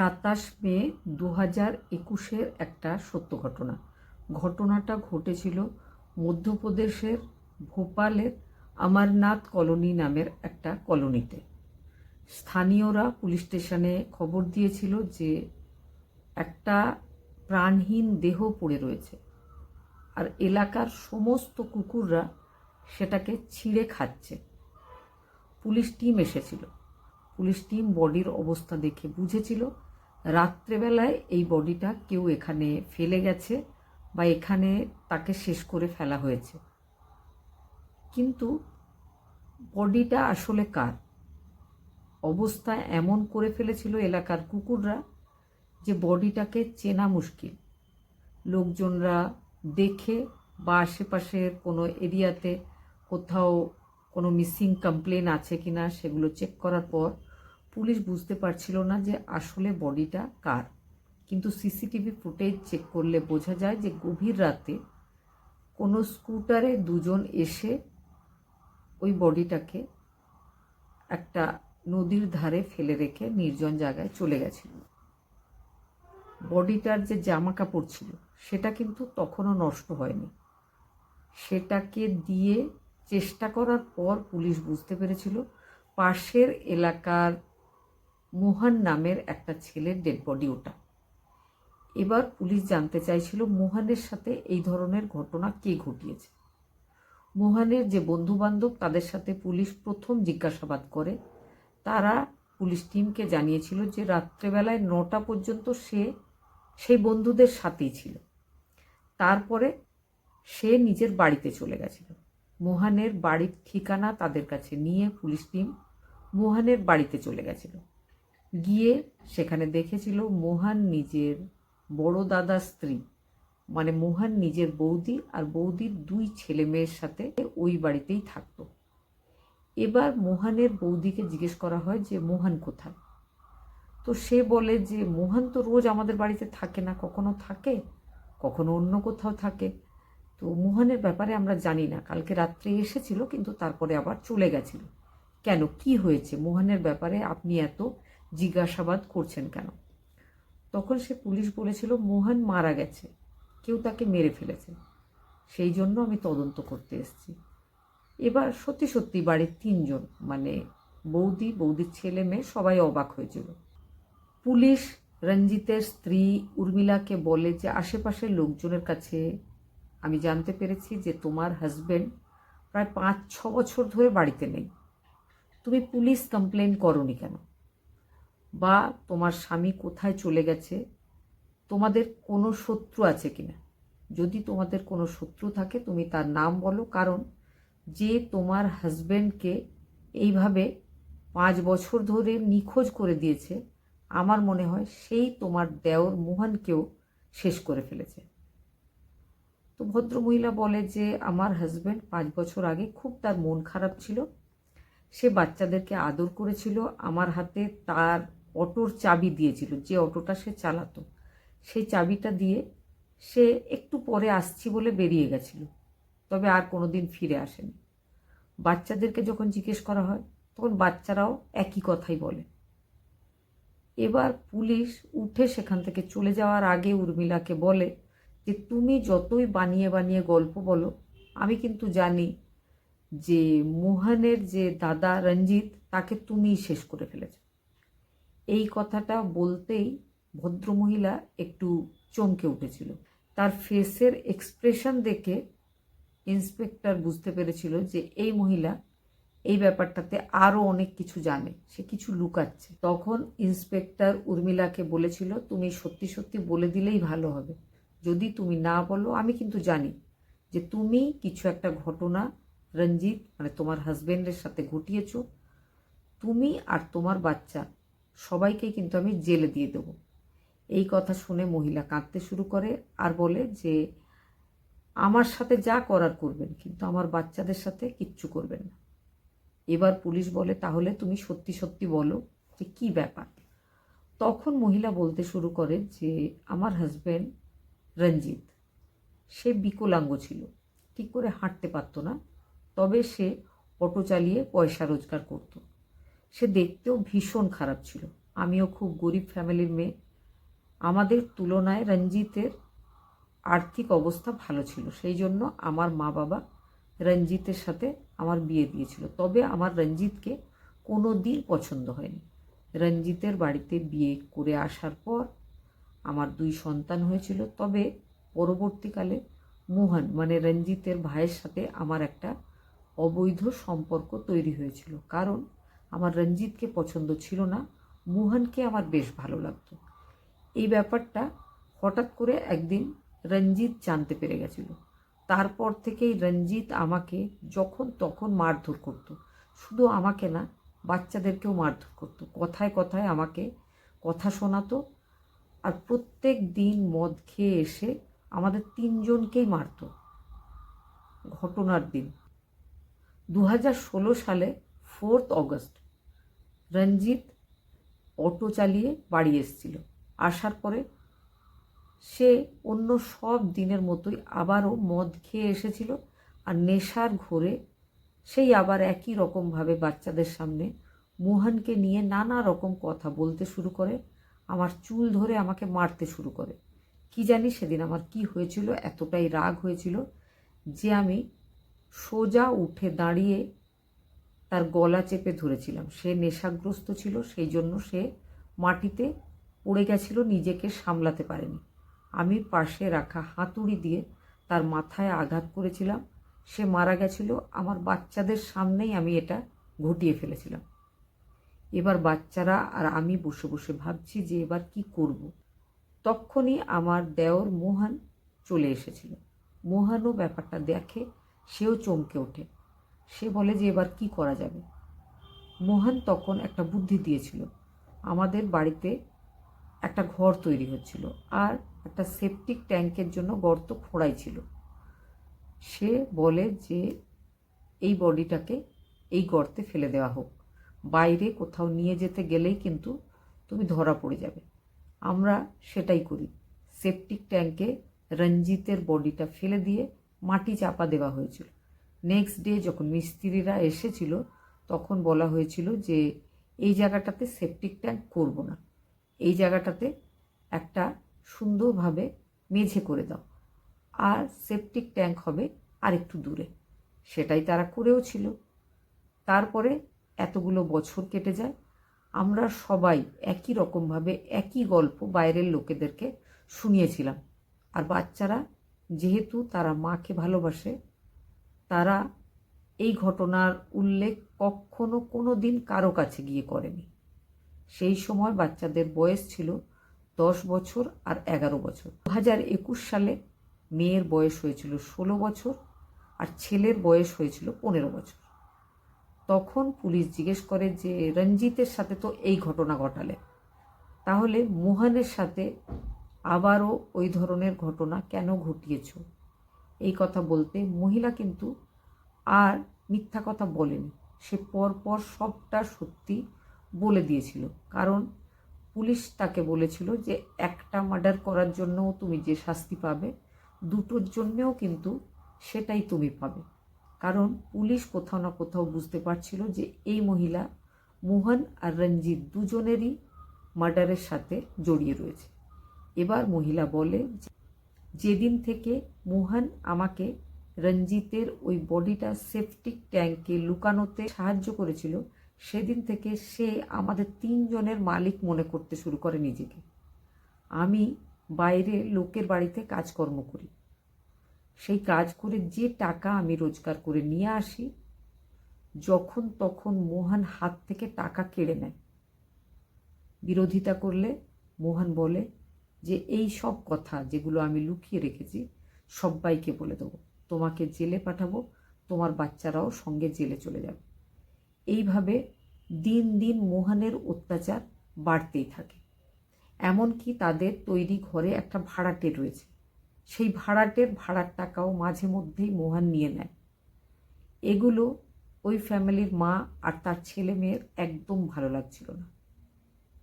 27 মে 2021-এর একটা সত্য ঘটনা। ঘটনাটা ঘটেছিল মধ্যপ্রদেশের ভোপালের অমরনাথ কলোনি নামের একটা কলোনিতে। স্থানীয়রা পুলিশ স্টেশনে খবর দিয়েছিল যে একটা প্রাণহীন দেহ পড়ে রয়েছে, আর এলাকার সমস্ত কুকুররা সেটাকে ছিঁড়ে খাচ্ছে। পুলিশ টিম এসেছিল। পুলিশ টিম বডির অবস্থা দেখে বুঝেছিল রাত্রেবেলায় এই বডিটা কেউ এখানে ফেলে গেছে বা এখানে তাকে শেষ করে ফেলা হয়েছে। কিন্তু বডিটা আসলে কার? অবস্থা এমন করে ফেলেছিল এলাকার কুকুররা যে বডিটাকে চেনা মুশকিল। লোকজনরা দেখে বা আশেপাশের কোনো এরিয়াতে কোথাও কোনো মিসিং কমপ্লেন আছে কিনা সেগুলো চেক করার পর পুলিশ বুঝতে পারছিল না যে আসলে বডিটা কার। কিন্তু সিসিটিভি ফুটেজ চেক করলে বোঝা যায় যে গভীর রাতে কোনো স্কুটারে দুজন এসে ওই বডিটাকে একটা নদীর ধারে ফেলে রেখে নির্জন জায়গায় চলে গেছিল। বডিটার যে জামা কাপড় ছিল সেটা কিন্তু তখনও নষ্ট হয়নি। সেটাকে দিয়ে চেষ্টা করার পর পুলিশ বুঝতে পেরেছিল পাশের এলাকার মোহন নামের একটা ছেলের ডেড বডি ওটা। এবার পুলিশ জানতে চাইছিল মোহনের সাথে এই ধরনের ঘটনা কে ঘটিয়েছে। মোহনের যে বন্ধুবান্ধব তাদের সাথে পুলিশ প্রথম জিজ্ঞাসাবাদ করে। তারা পুলিশ টিমকে জানিয়েছিল যে রাত্রেবেলায় 9টা পর্যন্ত সে সেই বন্ধুদের সাথেই ছিল। তারপরে সে নিজের বাড়িতে চলে গেছিল। মোহনের বাড়ির ঠিকানা তাদের কাছে নিয়ে পুলিশ টিম মোহনের বাড়িতে চলে গেছিল। গিয়ে সেখানে দেখেছিল মোহন নিজের বড় দাদার স্ত্রী, মানে মোহন নিজের বৌদি আর বৌদির 2 ছেলে মেয়ের সাথে ওই বাড়িতেই থাকতো। এবার মোহনের বৌদিকে জিজ্ঞেস করা হয় যে মোহন কোথায়। তো সে বলে যে মোহন তো রোজ আমাদের বাড়িতে থাকে না, কখনো থাকে কখনো অন্য কোথাও থাকে। তো মোহনের ব্যাপারে আমরা জানি না, কালকে রাত্রে এসেছিল কিন্তু তারপরে আবার চলে গেছিল। কেন, কি হয়েছে মোহনের ব্যাপারে আপনি এত জিজ্ঞাসাবাদ করছেন কেন? তখন সে পুলিশ বলেছিল মোহন মারা গেছে, কেউ তাকে মেরে ফেলেছে, সেই জন্য আমি তদন্ত করতে এসেছি। এবার সত্যি সত্যি বাড়ির 3 জন, মানে বৌদির ছেলে মেয়ে সবাই অবাক হয়েছিল। পুলিশ রঞ্জিতের স্ত্রী উর্মিলাকে বলে যে আশেপাশের লোকজনের কাছে আমি জানতে পেরেছি যে তোমার হাজবেন্ড প্রায় 5-6 বছর ধরে বাড়িতে নেই। তুমি পুলিশ কমপ্লেন করোনি কেন? বা তোমার স্বামী কোথায় চলে গেছে? তোমাদের কোনো শত্রু আছে কিনা? যদি তোমাদের কোনো শত্রু থাকে তুমি তার নাম বলো, কারণ যে তোমার হাজবেন্ডকে এইভাবে 5 বছর ধরে নিখোঁজ করে দিয়েছে আমার মনে হয় সেই তোমার দেওর মোহনকেও শেষ করে ফেলেছে। তো ভদ্রমহিলা বলে যে আমার হাজবেন্ড 5 বছর আগে খুব তার মন খারাপ ছিল, সে বাচ্চাদেরকে আদর করেছিল, আমার হাতে তার অটোর চাবি দিয়েছিল, যে অটোটা সে চালাতো সেই চাবিটা দিয়ে সে একটু পরে আসছি বলে বেরিয়ে গেছিল, তবে আর কোনোদিন ফিরে আসেনি। বাচ্চাদেরকে যখন জিজ্ঞেস করা হয় তখন বাচ্চারাও একই কথাই বলে। এবার পুলিশ উঠে সেখান থেকে চলে যাওয়ার আগে উর্মিলাকে বলে যে তুমি যতই বানিয়ে বানিয়ে গল্প বলো, আমি কিন্তু জানি যে মোহনের যে দাদা রঞ্জিত তাকে তুমিই শেষ করে ফেলেছ। এই কথাটা বলতেই ভদ্রমহিলা একটু চমকে উঠেছিল। তার ফেসের এক্সপ্রেশন দেখে ইন্সপেক্টর বুঝতে পেরেছিল যে এই মহিলা এই ব্যাপারটাতে আরও অনেক কিছু জানে, সে কিছু লুকাচ্ছে। তখন ইন্সপেক্টর উর্মিলাকে বলেছিল তুমি সত্যি সত্যি বলে দিলেই ভালো হবে, যদি তুমি না বলো আমি কিন্তু জানি যে তুমি কিছু একটা ঘটনা রঞ্জিত মানে তোমার হাজবেন্ডের সাথে ঘটিয়েছো, তুমি আর তোমার বাচ্চা সবাইকেই কিন্তু আমি জেলে দিয়ে দেবো। এই কথা শুনে মহিলা কাঁদতে শুরু করে আর বলে যে আমার সাথে যা করার করবেন, কিন্তু আমার বাচ্চাদের সাথে কিচ্ছু করবেন না। এবার পুলিশ বলে তাহলে তুমি সত্যি সত্যি বলো যে কি ব্যাপার। তখন মহিলা বলতে শুরু করে যে আমার হাজবেন্ড রঞ্জিত সে বিকলাঙ্গ ছিল, ঠিক করে হাঁটতে পারতো না, তবে সে অটো চালিয়ে পয়সা রোজগার করত। সে দেখতেও ভীষণ খারাপ ছিল, আমিও খুব গরিব ফ্যামিলির মেয়ে। আমাদের তুলনায় রঞ্জিতের আর্থিক অবস্থা ভালো ছিল, সেই জন্য আমার মা বাবা রঞ্জিতের সাথে আমার বিয়ে দিয়েছিল। তবে আমার রঞ্জিতকে কোনো দিন পছন্দ হয়নি। রঞ্জিতের বাড়িতে বিয়ে করে আসার পর আমার 2 সন্তান হয়েছিল। তবে পরবর্তীকালে মোহন মানে রঞ্জিতের ভাইয়ের সাথে আমার একটা অবৈধ সম্পর্ক তৈরি হয়েছিল, কারণ আমার রঞ্জিতকে পছন্দ ছিল না, মোহনকে আমার বেশ ভালো লাগতো। এই ব্যাপারটা হঠাৎ করে একদিন রঞ্জিত জানতে পেরে গেছিল। তারপর থেকেই রঞ্জিত আমাকে যখন তখন মারধর করত। শুধু আমাকে না, বাচ্চাদেরকেও মারধর করত। কথায় কথায় আমাকে কথা শোনাতো, আর প্রত্যেক দিন মদ খেয়ে এসে আমাদের 3জনকেই মারত। ঘটনার দিন 2016 সালে 4 অগস্ট রঞ্জিত অটো চালিয়ে বাড়ি এসেছিল। আসার পরে সে অন্য সব দিনের মতোই আবারও মদ খেয়ে এসেছিল, আর নেশার ঘোরে সেই আবার একই রকমভাবে বাচ্চাদের সামনে মোহনকে নিয়ে নানা রকম কথা বলতে শুরু করে, আমার চুল ধরে আমাকে মারতে শুরু করে। কি জানি সেদিন আমার কি হয়েছিল, এতটাই রাগ হয়েছিল যে আমি সোজা উঠে দাঁড়িয়ে তার গলা চেপে ধরেছিলাম। সে নেশাগ্রস্ত ছিল, সেই জন্য সে মাটিতে পড়ে গেছিল, নিজেকে সামলাতে পারেনি। আমি পাশে রাখা হাতুড়ি দিয়ে তার মাথায় আঘাত করেছিলাম। সে মারা গেছিল। আমার বাচ্চাদের সামনেই আমি এটা ঘটিয়ে ফেলেছিলাম। এবার বাচ্চারা আর আমি বসে বসে ভাবছি যে এবার কি করব। তখনই আমার দেওর মোহন চলে এসেছিল। মোহনও ব্যাপারটা দেখে, সেও চমকে ওঠে। সে বলে যে এবার কি করা যাবে। মোহন তখন একটা বুদ্ধি দিয়েছিল। আমাদের বাড়িতে একটা ঘর তৈরি হচ্ছিল, আর একটা সেপটিক ট্যাঙ্কের জন্য গর্ত খোঁড়াই ছিল। সে বলে যে এই বডিটাকে এই গর্তে ফেলে দেওয়া হোক, বাইরে কোথাও নিয়ে যেতে গেলেই কিন্তু তুমি ধরা পড়ে যাবে। আমরা সেটাই করি। সেপটিক ট্যাঙ্কে রঞ্জিতের বডিটা ফেলে দিয়ে মাটি চাপা দেওয়া হয়েছিল। নেক্সট ডে যখন মিস্ত্রিরা এসেছিল তখন বলা হয়েছিল যে এই জায়গাটাতে সেপটিক ট্যাঙ্ক করব না, এই জায়গাটাতে একটা সুন্দরভাবে মেঝে করে দাও, আর সেপটিক ট্যাঙ্ক হবে আর একটু দূরে। সেটাই তারা করেও ছিল। তারপরে এতগুলো বছর কেটে যায়। আমরা সবাই একই রকমভাবে একই গল্প বাইরের লোকেদেরকে শুনিয়েছিলাম। আর বাচ্চারা যেহেতু তারা মাকে ভালোবাসে, তারা এই ঘটনার উল্লেখ কখনো কোনো দিন কারো কাছে গিয়ে করেনি। সেই সময় বাচ্চাদের বয়স ছিল 10 বছর আর 11 বছর। 2021 সালে মেয়ের বয়স হয়েছিল 16 বছর আর ছেলের বয়স হয়েছিল 15 বছর। তখন পুলিশ জিজ্ঞেস করে যে রঞ্জিতের সাথে তো এই ঘটনা ঘটালে, তাহলে মোহনের সাথে আবারও ওই ধরনের ঘটনা কেন ঘটিয়েছ? এই কথা বলতে মহিলা কিন্তু আর মিথ্যা কথা বলেনি। সে পরপর সবটা সত্যি বলে দিয়েছিল, কারণ পুলিশ তাকে বলেছিল যে একটা মার্ডার করার জন্যও তুমি যে শাস্তি পাবে, দুটোর জন্যেও কিন্তু সেটাই তুমি পাবে। কারণ পুলিশ কোথাও না কোথাও বুঝতে পারছিল যে এই মহিলা মোহন আর রঞ্জিত দুজনেরই মার্ডারের সাথে জড়িয়ে রয়েছে। এবার মহিলা বলে যেদিন থেকে মোহন আমাকে রঞ্জিতের ওই বডিটা সেপটিক ট্যাঙ্কে লুকানোতে সাহায্য করেছিল, সেদিন থেকে সে আমাদের 3জনের মালিক মনে করতে শুরু করে নিজেকে। আমি বাইরে লোকের বাড়িতে কাজকর্ম করি, সেই কাজ করে যে টাকা আমি রোজগার করে নিয়ে আসি, যখন তখন মোহন হাত থেকে টাকা কেড়ে নেয়। বিরোধিতা করলে মোহন বলে যে এই সব কথা যেগুলো আমি লুকিয়ে রেখেছি সবাইকে বলে দেবো, তোমাকে জেলে পাঠাবো, তোমার বাচ্চারাও সঙ্গে জেলে চলে যাবে। এইভাবে দিন দিন মোহনের অত্যাচার বাড়তেই থাকে। এমনকি তাদের তৈরি ঘরে একটা ভাড়াটে রয়েছে, সেই ভাড়াটের ভাড়ার টাকাও মাঝে মধ্যেই মোহন নিয়ে নেয়। এগুলো ওই ফ্যামিলির মা আর তার ছেলে মেয়ের একদম ভালো লাগছিল না।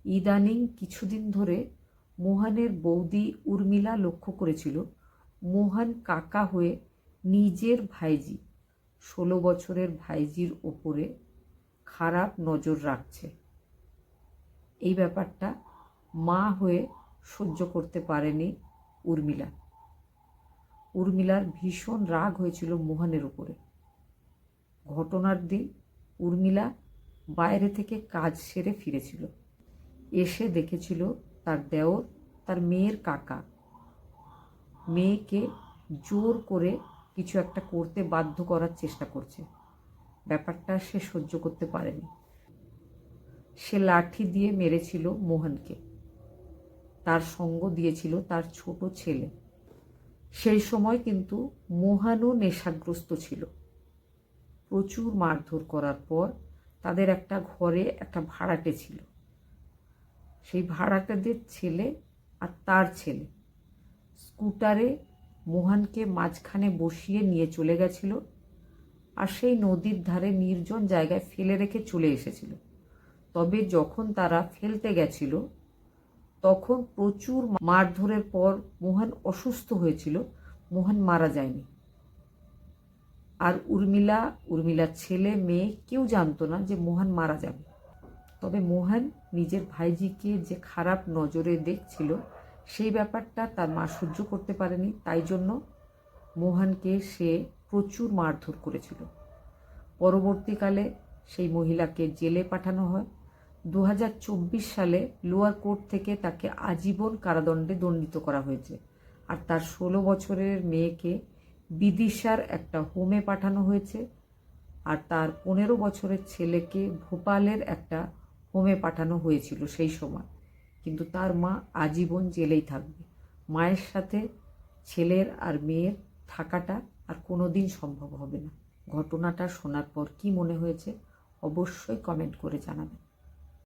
ইদানিং কিছুদিন ধরে মোহনের বৌদি উর্মিলা লক্ষ্য করেছিল মোহন কাকা হয়ে নিজের ভাইজি 16 বছরের ভাইজির ওপরে খারাপ নজর রাখছে। এই ব্যাপারটা মা হয়ে সহ্য করতে পারেনি উর্মিলা। উর্মিলার ভীষণ রাগ হয়েছিল মোহনের উপরে। ঘটনার দিন উর্মিলা বাইরে থেকে কাজ সেরে ফিরেছিল। এসে দেখেছিল তার দেওর, তার মেয়ের কাকা মেয়েকে জোর করে কিছু একটা করতে বাধ্য করার চেষ্টা করছে। ব্যাপারটা সে সহ্য করতে পারেনি। সে লাঠি দিয়ে মেরেছিল মোহনকে। তার সঙ্গ দিয়েছিল তার ছোট ছেলে। সেই সময় কিন্তু মোহনও নেশাগ্রস্ত ছিল। প্রচুর মারধর করার পর তাদের একটা ঘরে একটা ভাড়াটে ছিল। সেই ভাড়াটেদের ছেলে আর তার ছেলে স্কুটারে মোহনকে মাঝখানে বসিয়ে নিয়ে চলে গেছিল আর সেই নদীর ধারে নির্জন জায়গায় ফেলে রেখে চলে এসেছিল। তবে যখন তারা ফেলতে গেছিল তখন প্রচুর মারধরের পর মোহন অসুস্থ হয়েছিল। মোহন মারা যায়নি। আর উর্মিলার ছেলে মেয়ে কেউ জানতো না যে মোহন মারা যাবে। তবে মোহন নিজের ভাইজিকে যে খারাপ নজরে দেখছিল সেই ব্যাপারটা তার মা সহ্য করতে পারেনি। তাই জন্য মোহনকে সে প্রচুর মারধর করেছিল। পরবর্তীকালে সেই মহিলাকে জেলে পাঠানো হয়। 2024 সালে লোয়ার কোর্ট থেকে তাকে আজীবন কারাদণ্ডে দণ্ডিত করা হয়েছে। আর তার 16 বছরের মেয়েকে বিদিশার একটা হোমে পাঠানো হয়েছে। আর তার 15 বছরের ছেলেকে ভোপালের একটা হোমে পাঠানো হয়েছিল সেই সময়। কিন্তু তার মা আজীবন জেলেই থাকবে। মায়ের সাথে ছেলের আর মেয়ের থাকাটা আর কোনো দিন সম্ভব হবে না। ঘটনাটা শোনার পর কী মনে হয়েছে অবশ্যই কমেন্ট করে জানাবেন।